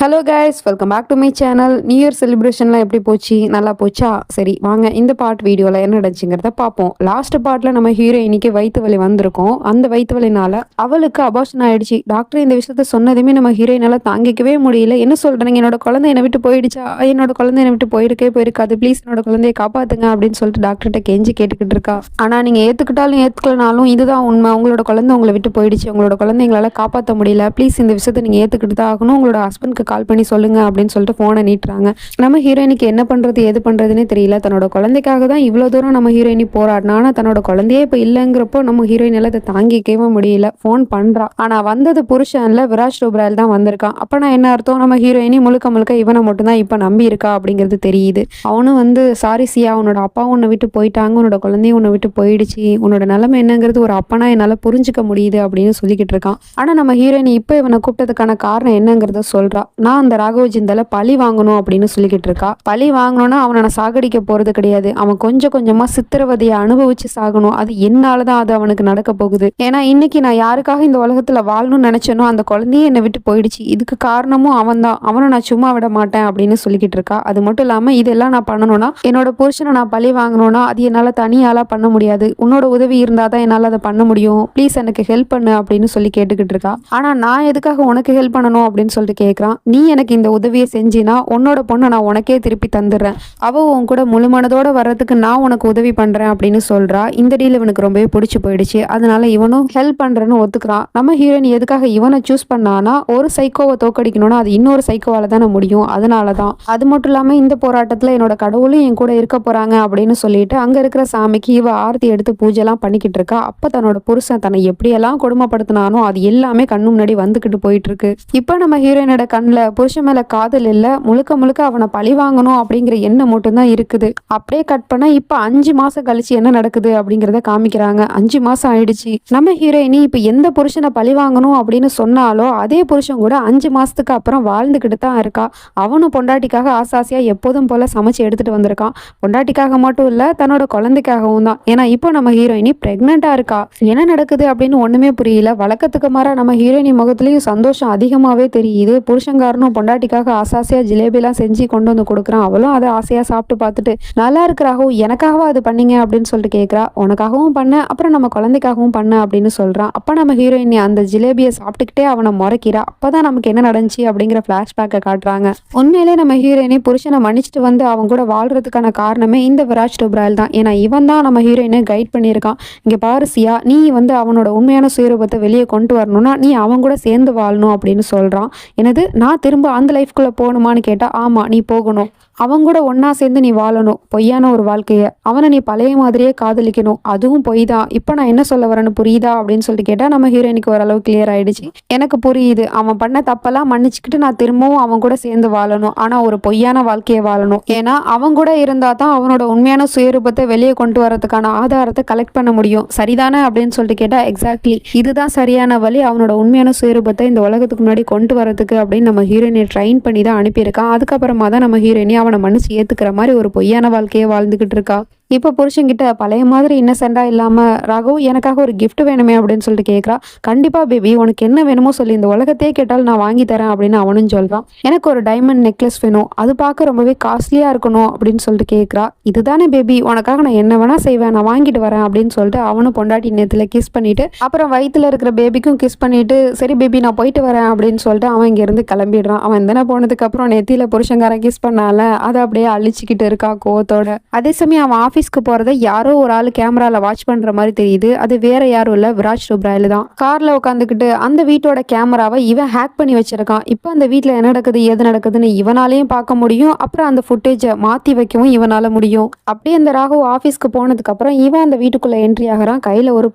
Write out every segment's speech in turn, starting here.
Hello guys, welcome back to my channel. New year செலிப்ரேஷன்லாம் எப்படி போச்சு? நல்லா போச்சா? சரி வாங்க இந்த பார்ட் வீடியோவில் என்ன நடந்துச்சுங்கிறத பார்ப்போம். லாஸ்ட் பார்ட்டில் நம்ம ஹீரோயினிக்கு வயிற்று வலி வந்திருக்கோம். அந்த வயிற்று வலினால அவளுக்கு அபார்ஷன் ஆயிடுச்சு. டாக்டர் இந்த விஷயத்த சொன்னதுமே நம்ம ஹீரோயினால தாங்கிக்கவே முடியல. என்ன சொல்கிறேங்க, என்னோட குழந்தை என்னை விட்டு போயிடுச்சா? என்னோட குழந்தை என்னை விட்டு போயிருக்காது, ப்ளீஸ் என்னோட குழந்தையை காப்பாற்றுங்க அப்படின்னு சொல்லிட்டு டாக்டர்கிட்ட கெஞ்சி கேட்டுக்கிட்டு இருக்கா. ஆனால் நீங்கள் ஏற்றுக்கிட்டாலும் ஏற்றுக்கலனாலும் இதுதான் உண்மை. உங்களோட குழந்தை உங்களை விட்டு போயிடுச்சு. உங்களோட குழந்தை எங்களால் காப்பாற்ற முடியல. ப்ளீஸ் இந்த விஷயத்தை நீங்கள் ஏற்றுக்கிட்டு தான் ஆகணும். உங்களோட ஹஸ்பண்ட்க்கு கால் பண்ணி சொல்லுங்க அப்படின்னு சொல்லிட்டு போனை நீட்டுறாங்க. நம்ம ஹீரோயினுக்கு என்ன பண்றது எது பண்றதுன்னே தெரியல. தன்னோட குழந்தைக்காக தான் இவ்வளவு தூரம் நம்ம ஹீரோயினி போராடினா, ஆனா தன்னோட குழந்தையே இப்ப இல்லைங்கிறப்போ நம்ம ஹீரோயினால அதை தாங்கிக்கவே முடியல. போன் பண்றா, ஆனா வந்தது புருஷன்ல விராஜ் டோப்ரால் தான் வந்திருக்கான். அப்ப நான் என்ன அர்த்தம், நம்ம ஹீரோயினி முழுக்க முழுக்க இவனை மட்டும்தான் இப்ப நம்பி இருக்கா அப்படிங்கிறது தெரியுது. அவனும் சாரி சியா, உன்னோட அப்பா உன்னை விட்டு போயிட்டாங்க, உன்னோட குழந்தையும் உன்னை விட்டு போயிடுச்சு, உன்னோட நிலைமை என்னங்கிறது ஒரு அப்பனா என்னால புரிஞ்சுக்க முடியுது அப்படின்னு சொல்லிக்கிட்டு இருக்கான். ஆனா நம்ம ஹீரோயினி இப்ப இவனை கூப்பிட்டதுக்கான காரணம் என்னங்கிறத சொல்றா. நான் அந்த ராகவ் ஜிந்தால பழி வாங்கணும் அப்படின்னு சொல்லிக்கிட்டு இருக்கா. பழி வாங்கணும்னா அவனை நான் சாகடிக்க போறது கிடையாது. அவன் கொஞ்சம் கொஞ்சமா சித்திரவதையை அனுபவிச்சு சாகணும். அது என்னாலதான் அது அவனுக்கு நடக்க போகுது. ஏன்னா இன்னைக்கு நான் யாருக்காக இந்த உலகத்துல வாழணும்னு நினைச்சேனோ அந்த குழந்தையே என்னை விட்டு போயிடுச்சு. இதுக்கு காரணமும் அவன் தான். அவனை நான் சும்மா விட மாட்டேன் அப்படின்னு சொல்லிக்கிட்டு இருக்கா. அது மட்டும் இல்லாம இதெல்லாம் நான் பண்ணணும்னா, என்னோட புருஷனை நான் பழி வாங்கணும்னா அது என்னால தனியால பண்ண முடியாது. உன்னோட உதவி இருந்தாதான் என்னால அதை பண்ண முடியும். ப்ளீஸ் எனக்கு ஹெல்ப் பண்ணு அப்படின்னு சொல்லி கேட்டுக்கிட்டு இருக்கா. ஆனா நான் எதுக்காக உனக்கு ஹெல்ப் பண்ணணும் அப்படின்னு சொல்லிட்டு கேட்கறான். நீ எனக்கு இந்த உதவியை செஞ்சினா உன்னோட பொண்ணை நான் உனக்கே திருப்பி தந்துடுறேன். அவ உன் கூட முழு மனதோட வர்றதுக்கு நான் உனக்கு உதவி பண்றேன் அப்படின்னு சொல்றா. இந்த டீல் இவனுக்கு ரொம்பவே பிடிச்சி போயிடுச்சு. அதனால இவனும் ஹெல்ப் பண்றேன்னு ஒத்துக்கிறான். நம்ம ஹீரோயின் எதுக்காக இவனை சூஸ் பண்ணானா, ஒரு சைக்கோவை தோக்கடிக்கணும்னா அது இன்னொரு சைக்கோவால தானே முடியும். அதனாலதான். அது மட்டும் இல்லாம இந்த போராட்டத்துல என்னோட கடவுளும் என் கூட இருக்க போறாங்க அப்படின்னு சொல்லிட்டு அங்க இருக்கிற சாமிக்கு இவ ஆர்த்தி எடுத்து பூஜை எல்லாம் பண்ணிக்கிட்டு இருக்கா. அப்ப தன்னோட புருஷன் தன்னை எப்படியெல்லாம் கொடுமைப்படுத்தினானோ அது எல்லாமே கண்ணு முன்னாடி வந்துகிட்டு போயிட்டு இருக்கு. இப்ப நம்ம ஹீரோயினோட கண்ணுல புருஷன் மேல காதல் இல்ல, முழுக்க முழுக்க அவனை பழி வாங்கணும் அப்படிங்கிற எண்ணம் மட்டும்தான் இருக்குது. அப்படியே கட் பண்ணா இப்ப 5 மாசம் கழிச்சு என்ன நடக்குது அப்படிங்கறத காமிக்கிறாங்க. 5 மாசம் ஆயிடுச்சு. நம்ம ஹீரோயினி இப்ப எந்த புருஷனை பழி வாங்கணும் அப்படின்னு சொன்னாலோ அதே புருஷன் கூட 5 மாசத்துக்கு அப்புறம் வாழ்ந்துகிட்டு தான் இருக்கா. அவனும் பொண்டாட்டிக்காக ஆசாசியா எப்போதும் போல சமைச்சு எடுத்துட்டு வந்திருக்கான். பொண்டாட்டிக்காக மட்டும் இல்ல, தன்னோட குழந்தைக்காகவும் தான். ஏன்னா இப்போ நம்ம ஹீரோயினி பிரெக்னெண்டா இருக்கா. என்ன நடக்குது அப்படின்னு ஒண்ணுமே புரியல. வழக்கத்துக்கு மாறா நம்ம ஹீரோயினி முகத்திலயும் சந்தோஷம் அதிகமாவே தெரியுது. புருஷங்காரனும் பொண்டாட்டிக்காக ஆசாசியா ஜிலேபிலாம் செஞ்சு கொண்டு வந்து கொடுக்குறான். அவளும் அதை ஆசையா சாப்பிட்டு பார்த்துட்டு நல்லா இருக்கிறாகவும் எனக்காகவும் அது பண்ணீங்க அப்படின்னு சொல்லிட்டு கேட்குறா. உனக்காகவும் பண்ண, அப்புறம் நம்ம குழந்தைக்காகவும் பண்ண அப்படின்னு சொல்றான். அப்ப நம்ம ஹீரோயினி அந்த ஜிலேபியை சாப்பிட்டுக்கிட்டே அவனை முறைக்கிறா. அப்பதான் நமக்கு என்ன நடந்துச்சு அப்படிங்கிற பிளாஷ்பேக்கை காட்டுறாங்க. உண்மையிலே நம்ம ஹீரோயினி புருஷனை மன்னிச்சுட்டு வந்து அவங்க கூட வாழ்றதுக்கான காரணமே இந்த விராஜ் டோப்ரால் தான். ஏன்னா இவன் தான் நம்ம ஹீரோயினை கைட் பண்ணியிருக்கான். இங்க பாரு சியா, நீ அவனோட உண்மையான சுயரூபத்தை வெளியே கொண்டு வரணும்னா நீ அவன் கூட சேர்ந்து வாழணும் அப்படின்னு சொல்றான். எனது நான் திரும்ப அந்த லைஃப்குள்ள போகணுமான்னு கேட்டா, ஆமா நீ போகணும். அவங்க கூட ஒன்னா சேர்ந்து நீ வாழணும். பொய்யான ஒரு வாழ்க்கைய. அவனை நீ பழைய மாதிரியே காதலிக்கணும். அதுவும் பொய் தான். இப்ப நான் என்ன சொல்ல வரேன்னு புரியுதா அப்படின்னு சொல்லிட்டு கேட்டா நம்ம ஹீரோயினுக்கு ஓரளவு கிளியர் ஆயிடுச்சு. எனக்கு புரியுது, அவன் பண்ண தப்பெல்லாம் மன்னிச்சுக்கிட்டு நான் திரும்பவும் அவன் கூட சேர்ந்து வாழணும். ஆனா ஒரு பொய்யான வாழ்க்கையை வாழணும். ஏன்னா அவன் கூட இருந்தா தான் அவனோட உண்மையான சுயரூபத்தை வெளியே கொண்டு வரதுக்கான ஆதாரத்தை கலெக்ட் பண்ண முடியும். சரிதானே அப்படின்னு சொல்லிட்டு கேட்டா, எக்ஸாக்ட்லி இதுதான் சரியான வழி அவனோட உண்மையான சுயரூபத்தை இந்த உலகத்துக்கு முன்னாடி கொண்டு வரதுக்கு அப்படின்னு நம்ம ஹீரோயினை ட்ரெயின் பண்ணி தான் அனுப்பியிருக்கான். அதுக்கப்புறமா தான் நம்ம ஹீரோயினி அவனை மன்னிச்சு ஏத்துக்கிற மாதிரி ஒரு பொய்யான வாழ்க்கையை வாழ்ந்துகிட்டு இருக்கா. இப்போ புருஷன்கிட்ட பழைய மாதிரி இன்னசென்டா இல்லாம, ராகவ் எனக்காக ஒரு கிஃப்ட் வேணுமே அப்படின்னு சொல்லிட்டு கேட்குறா. கண்டிப்பா பேபி, உனக்கு என்ன வேணுமோ சொல்லி, இந்த உலகத்தையே கேட்டாலும் நான் வாங்கி தரேன் அப்படின்னு அவனும் சொல்றான். எனக்கு ஒரு டைமண்ட் நெக்லஸ் வேணும், அது பார்க்க ரொம்பவே காஸ்ட்லியா இருக்கணும் அப்படின்னு சொல்லிட்டு கேட்குறா. இதுதானே பேபி, உனக்காக நான் என்ன வேணா செய்வேன், நான் வாங்கிட்டு வரேன் அப்படின்னு சொல்லிட்டு அவனும் பொண்டாட்டி நேத்துல கிஸ் பண்ணிட்டு அப்புறம் வயிற்றுல இருக்கிற பேபிக்கும் கிஸ் பண்ணிட்டு, சரி பேபி நான் போயிட்டு வரேன் அப்படின்னு சொல்லிட்டு அவன் இங்க இருந்து கிளம்பிடுறான். அவன் எந்தன போனதுக்கு அப்புறம் நெத்தியில புருஷங்காரன் கிஸ் பண்ணால அதை அப்படியே அழிச்சுக்கிட்டு இருக்கா கோவத்தோட. அதே சமயம் அவன் ஆஃபீஸ்க்கு போறதை யாரோ ஒரு ஆள் கேமரால வாட்ச் பண்ற மாதிரி தெரியுது. அது வேற யாரும் இல்ல, விராஜ் டோப்ரால் தான். கார்ல உட்காந்துக்கிட்டு அந்த வீட்டோட கேமராவை இவன் ஹேக் பண்ணி வச்சிருக்கான். இப்போ அந்த வீட்டுல என்ன நடக்குது ஏது நடக்குதுன்னு இவனாலையும் பார்க்க முடியும். அப்புறம் அந்த ஃபுட்டேஜை மாத்தி வைக்கவும் இவனால முடியும். அப்படியே அந்த ராகவ் ஆஃபீஸ்க்கு போனதுக்கு அப்புறம் இவன் அந்த வீட்டுக்குள்ள என்ட்ரி ஆகிறான். கையில ஒரு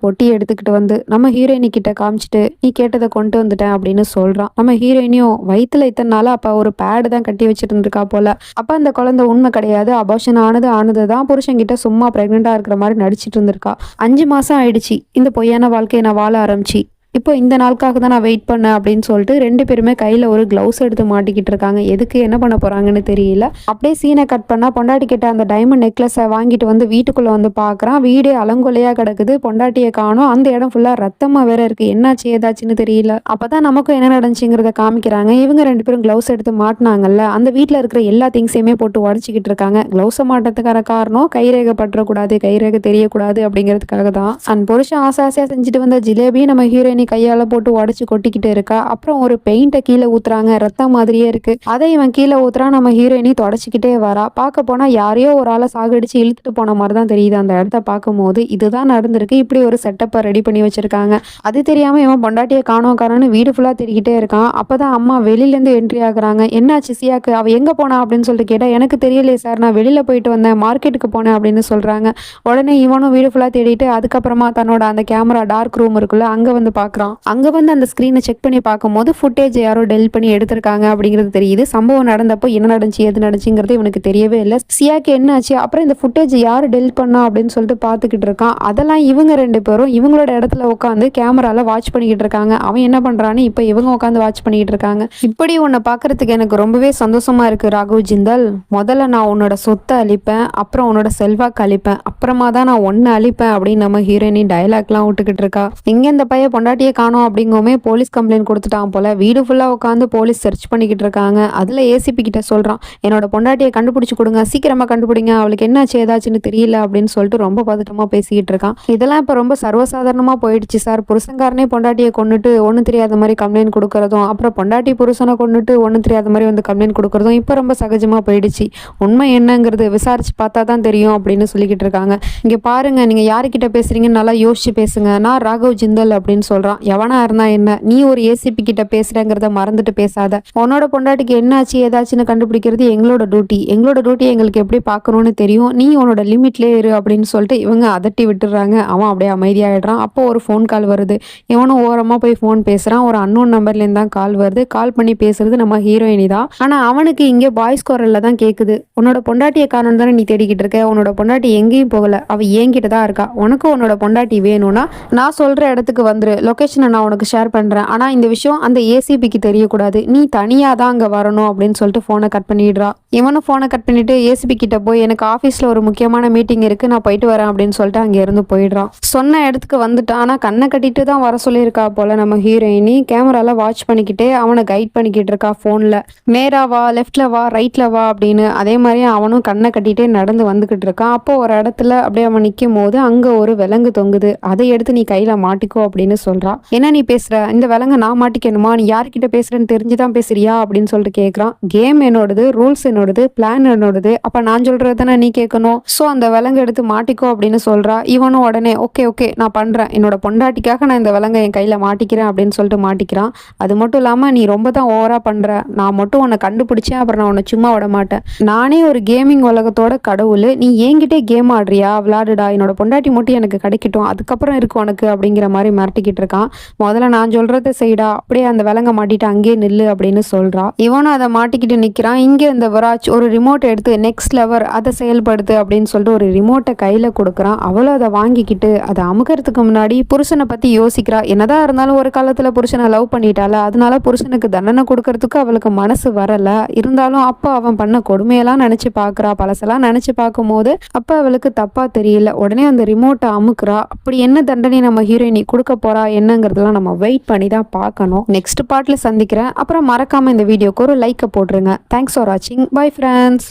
பொட்டியை எடுத்துக்கிட்டு வந்து நம்ம ஹீரோயினி கிட்ட காமிச்சிட்டு, நீ கேட்டதை கொண்டு வந்துட்டேன் அப்படின்னு சொல்றான். நம்ம ஹீரோயினியும் வயிற்றுல இத்தனை நாளா அப்ப ஒரு பேடு தான் கட்டி வச்சிட்டு இருந்திருக்கா போல. அப்ப அந்த குழந்தை உண்மை கிடையாது, அபார்ஷன் ஆனதுதான் புருஷன்கிட்ட சும்மா பிரெக்னெண்டா இருக்கிற மாதிரி நடிச்சிட்டு இருந்திருக்கா. 5 மாசம் ஆயிடுச்சு இந்த பொய்யான வாழ்க்கையை நான் வாழ ஆரம்பிச்சு. இப்போ இந்த நாளுக்காக தான் நான் வெயிட் பண்ணேன் அப்படின்னு சொல்லிட்டு 2 பேருமே கையில் ஒரு க்ளவுஸ் எடுத்து மாட்டிக்கிட்டு இருக்காங்க. எதுக்கு என்ன பண்ண போகிறாங்கன்னு தெரியல. அப்படியே சீனை கட் பண்ணால் பொண்டாட்டி கிட்ட அந்த டைமண்ட் நெக்லஸை வாங்கிட்டு வந்து வீட்டுக்குள்ளே வந்து பார்க்குறான். வீடே அலங்கொலையாக கிடக்குது. பொண்டாட்டியை காணோம். அந்த இடம் ஃபுல்லாக ரத்தமாக வேற இருக்குது. என்னாச்சு ஏதாச்சுன்னு தெரியல. அப்போ தான் நமக்கும் என்ன நடந்துச்சுங்கிறத காமிக்கிறாங்க. இவங்க 2 பேரும் க்ளவுஸ் எடுத்து மாட்டினாங்கல்ல, அந்த வீட்டில் இருக்கிற எல்லா திங்ஸையுமே போட்டு உடச்சிக்கிட்டு இருக்காங்க. க்ளவுஸை மாட்டதுக்கான காரணம் கைரேகை பற்றக்கூடாது, கைரேகை தெரியக்கூடாது அப்படிங்கிறதுக்காக தான். அண்ட் புருஷன் ஆசையாக செஞ்சுட்டு வந்த ஜிலேபி நம்ம ஹீரோயினி கையால் போட்டு உடச்சி கொட்டிக்கிட்டு இருக்கா. அப்புறம் ஒரு பெயிண்ட்டை கீழே ஊத்துறாங்க. ரத்தம் மாதிரியே இருக்கு. அதை இவன் கீழே ஊத்துறா. நம்ம ஹீரோயினி தொடச்சிக்கிட்டே வரா. பார்க்க போனா யாரையோ ஒரு ஆளை சாகடிச்சு இழுத்துட்டு போன மாதிரி தான் தெரியுது. அந்த இடத்த பார்க்கும்போது இதுதான் நடந்திருக்கு. இப்படி ஒரு செட்டப்பை ரெடி பண்ணி வச்சிருக்காங்க. அது தெரியாம இவன் பொண்டாட்டியை காணோன்னு வீடு ஃபுல்லா தேடிக்கிட்டே இருக்கான். அப்பதான் அம்மா வெளியிலேருந்து என்ட்ரி ஆகுறாங்க. என்னாச்சு சியாக்கு, அவ எங்க போனா அப்படின்னு சொல்லிட்டு கேட்டா, எனக்கு தெரியலையே சார், நான் வெளியில போயிட்டு வந்தேன், மார்க்கெட்டுக்கு போனேன் அப்படின்னு சொல்றாங்க. உடனே இவனும் வீடு ஃபுல்லா தேடிட்டு அதுக்கப்புறமா தன்னோட அந்த கேமரா டார்க் ரூம் இருக்குல்ல, அங்க வந்து பார்க்குறான். அங்க வந்து அந்த ஸ்க்ரீனை செக் பண்ணி பார்க்கும்போது ஃபுட்டேஜ் யாரோ டெலிட் பண்ணி எடுத்திருக்காங்க அப்படிங்கிறது தெரியுது. சம்பவம் நடந்தப்போ என்ன நடந்துச்சு எது நடந்துச்சுங்கிறது இவனுக்கு தெரியவே இல்லை. சியாக்கு என்ன ஆச்சு, அப்புறம் இந்த ஃபுட்டேஜ் யார் டெலிட் பண்ணா அப்படின்னு சொல்லிட்டு பார்த்துக்கிட்டு இருக்கான். அதெல்லாம் இவங்க 2 பேரும் இவங்களோட இடத்துல உட்காந்து கேமரால வாட்ச் பண்ணிக்கிட்டு இருக்காங்க. அவன் என்ன பண்றான்னு இப்போ இவங்க உட்காந்து வாட்ச் பண்ணிக்கிட்டு இருக்காங்க. இப்படி உன்னை பார்க்கறதுக்கு எனக்கு ரொம்பவே சந்தோஷமா இருக்கு ராகவ் ஜிந்தல். முதல்ல நான் உன்னோட சொத்தை அழிப்பேன், அப்புறம் உன்னோட செல்வாக்கு அழிப்பேன், அப்புறமா தான் நான் ஒன்னு அழிப்பேன் அப்படின்னு நம்ம ஹீரோயினி டயலாக்லாம் விட்டுக்கிட்டு இருக்கா. இங்க இந்த பையன் பொண்டாட்டியை காணோம் அப்படிங்கவுமே போலீஸ் கம்ப்ளைண்ட் கொடுத்துட்டான் போல. வீடு ஃபுல்லா உட்காந்து போலீஸ் சர்ச் பண்ணிக்கிட்டு இருக்காங்க. அதுல ஏசிபி கிட்ட சொல்றான், என்னோட பொண்டாட்டியை கண்டுபிடிச்சு கொடுங்க, சீக்கிரமா கண்டுபிடிங்க, அவளுக்கு என்னாச்சு ஏதாச்சுன்னு தெரியல அப்படின்னு சொல்லிட்டு ரொம்ப பதட்டமா பேசிக்கிட்டு இருக்கான். இதெல்லாம் இப்ப ரொம்ப சர்வசாதாரணமா போயிடுச்சு சார். புருஷன்காரனே பொண்டாட்டியை கொண்டுட்டு ஒன்னும் தெரியாத மாதிரி கம்ப்ளைண்ட் கொடுக்கறதும், அப்புறம் பொண்டாட்டி புருஷனை கொண்டுட்டு ஒன்னும் தெரியாத மாதிரி வந்து கம்ப்ளைண்ட் கொடுக்கறதும் இப்ப ரொம்ப சகஜமா போயிடுச்சு. உண்மை என்னங்கிறது விசாரிச்சு பார்த்தா தான் தெரியும் அப்படின்னு சொல்லிக்கிட்டு இருக்காங்க. இங்க பாருங்க, நீங்க யாருக்கிட்ட பேசுறீங்கன்னு நல்லா யோசிச்சு பேசுங்க. நான் ராகவ் ஜிந்தல் அப்படின்னு சொல்றான். எவனா இருந்தா என்ன, நீ ஒரு ஏசிபி கிட்ட பேசுறேங்கிறத மறந்துட்டு பேசாத. உன்னோட பொண்டாட்டிக்கு என்னாச்சு ஏதாச்சுன்னு கண்டுபிடிக்கிறது எங்களோட டியூட்டி. எங்களோட டியூட்டி எங்களுக்கு எப்படி பார்க்கணும்னு தெரியும். நீ உன்னோட லிமிட்லேயே இரு அப்படின்னு சொல்லிட்டு இவங்க அதட்டி விட்டுறாங்க. அவன் அப்படியே அமைதியாயிடுறான். அப்போ ஒரு ஃபோன் கால் வருது. இவனும் ஓரமா போய் ஃபோன் பேசுறான். ஒரு அன்னோன் நம்பர்லேருந்து தான் கால் வருது. கால் பண்ணி பேசுறது நம்ம ஹீரோயினி தான். ஆனா அவனுக்கு இங்கே பாய்ஸ் குரல்ல தான் கேக்குது. உன்னோட பொண்டாட்டியை காரணம் தானே நீ தேடிக்கிட்டு இருக்க. உன்னோட பொண்டாட்டி எங்கேயும் போகல, அவ என்கிட்ட தான் இருக்கா. உனக்கு உன்னோட பொண்டாட்டி வேணும்னா நான் சொல்ற இடத்துக்கு வந்துரு, லொகேஷனை நான் உனக்கு ஷேர் பண்றேன். ஆனா இந்த விஷயம் அந்த ஏசிபிக்கு தெரியக்கூடாது, நீ தனியா தான் அங்க வரணும் அப்படின்னு சொல்லிட்டு போனை கட் பண்ணிடுறா. இவனும் போனை கட் பண்ணிட்டு ஏசிபி கிட்ட போய், எனக்கு ஆஃபீஸ்ல ஒரு முக்கியமான மீட்டிங் இருக்கு, நான் போயிட்டு வரேன் அப்படின்னு சொல்லிட்டு அங்க இருந்து போயிடுறான். சொன்ன இடத்துக்கு வந்துட்டான். ஆனா கண்ணை கட்டிட்டு தான் வர சொல்லியிருக்கா போல நம்ம ஹீரோயினி. கேமரால வாட்ச் பண்ணிக்கிட்டே அவனை கைட் பண்ணிக்கிட்டு இருக்கா போன்ல. நேரா வா, லெஃப்ட்ல வா, ரைட்ல வா அப்படின்னு. அதே மாதிரி அவனும் கண்ணை கட்டிட்டே நடந்து வந்துகிட்டு இருக்கான். அப்போ ஒரு இடத்துல அப்படியே அவன் நிற்கும் போது அங்க ஒரு விலங்கு தொங்குது. அதை எடுத்து நீ கையில மாட்டிக்கோ அப்படின்னு சொல்றா. என்ன நீ பேசுற, இந்த விலங்கு நான் மாட்டிக்கணுமா, நீ யார்கிட்ட பேசுறேன்னு தெரிஞ்சுதான் பேசுறியா அப்படின்னு சொல்லிட்டு கேட்கறான். கேம் என்னோடது, ரூல்ஸ் என்னோடது, பிளான் என்னோடது, அப்ப நான் சொல்றது தானே நீ கேட்கணும். ஸோ அந்த விலங்கு எடுத்து மாட்டிக்கோ அப்படின்னு சொல்றா. இவனும் உடனே ஓகே ஓகே நான் பண்றேன், என்னோட பொண்டாட்டிக்காக நான் இந்த விலங்கை என் கையில மாட்டிக்கிறேன் அப்படின்னு சொல்லிட்டு மாட்டிக்கிறான். அது மட்டும் இல்லாம நீ ரொம்ப தான் ஓவரா பண்ற, நான் மட்டும் உன்னை கண்டுபிடிச்சேன், அப்புறம் நான் உன்னை சும்மா விட மாட்டேன். நானே ஒரு கேமிங் உலகத்தோட கடவுள், நீ என்கிட்டே கேம் ஆடுறியா, விளையாடுடா, என்னோட பொண்டாட்டி மட்டும் எனக்கு கிடைக்கட்டும், அதுக்கப்புறம் இருக்கு உனக்கு அப்படிங்கிற மாதிரி மிரட்டிக்கிட்டு இருக்கான். முதல்ல நான் சொல்றதை செய்டா, அப்படியே அந்த விலங்க மாட்டிட்டு அங்கேயே நில்லு அப்படின்னு சொல்றா. இவனும் அதை மாட்டிக்கிட்டு நிக்கிறான். இங்கே இந்த விராஜ் ஒரு ரிமோட் எடுத்து நெக்ஸ்ட் லெவர் அதை செயல்படுத்து அப்படின்னு சொல்லிட்டு ஒரு ரிமோட்டை கையில கொடுக்குறான். அவளும் அதை வாங்கிக்கிட்டு அதை அமுக்கிறதுக்கு முன்னாடி புருஷனை பத்தி யோசிக்கிறா. என்னதான் இருந்தாலும் ஒரு காலத்துல புருஷனை லவ் பண்ணிட்டால, அதனால புருஷனுக்கு தண்டனை கொடுக்கறதுக்கு அவளுக்கு மனசு வரல. இருந்தாலும் அப்ப அவன் பண்ண கொடுமையெல்லாம் நினைச்சு பாக்குறா. பழசெல்லாம் நினைச்சு பார்க்கும் போது அப்ப அவளுக்கு தப்பா தெரியல. உடனே அந்த ரிமோட்டை அமுக்குறா. அப்படி என்ன தண்டனை நம்ம ஹீரோயினி கொடுக்க போறா என்னங்கிறதுலாம் நம்ம வெயிட் பண்ணி தான் பார்க்கணும். நெக்ஸ்ட் பார்ட்ல சந்திக்கிறேன். அப்புறம் மறக்காம இந்த வீடியோக்கு ஒரு லைக்கை போட்டுருங்க. தேங்க்ஸ் ஃபார் வாட்சிங். Bye friends.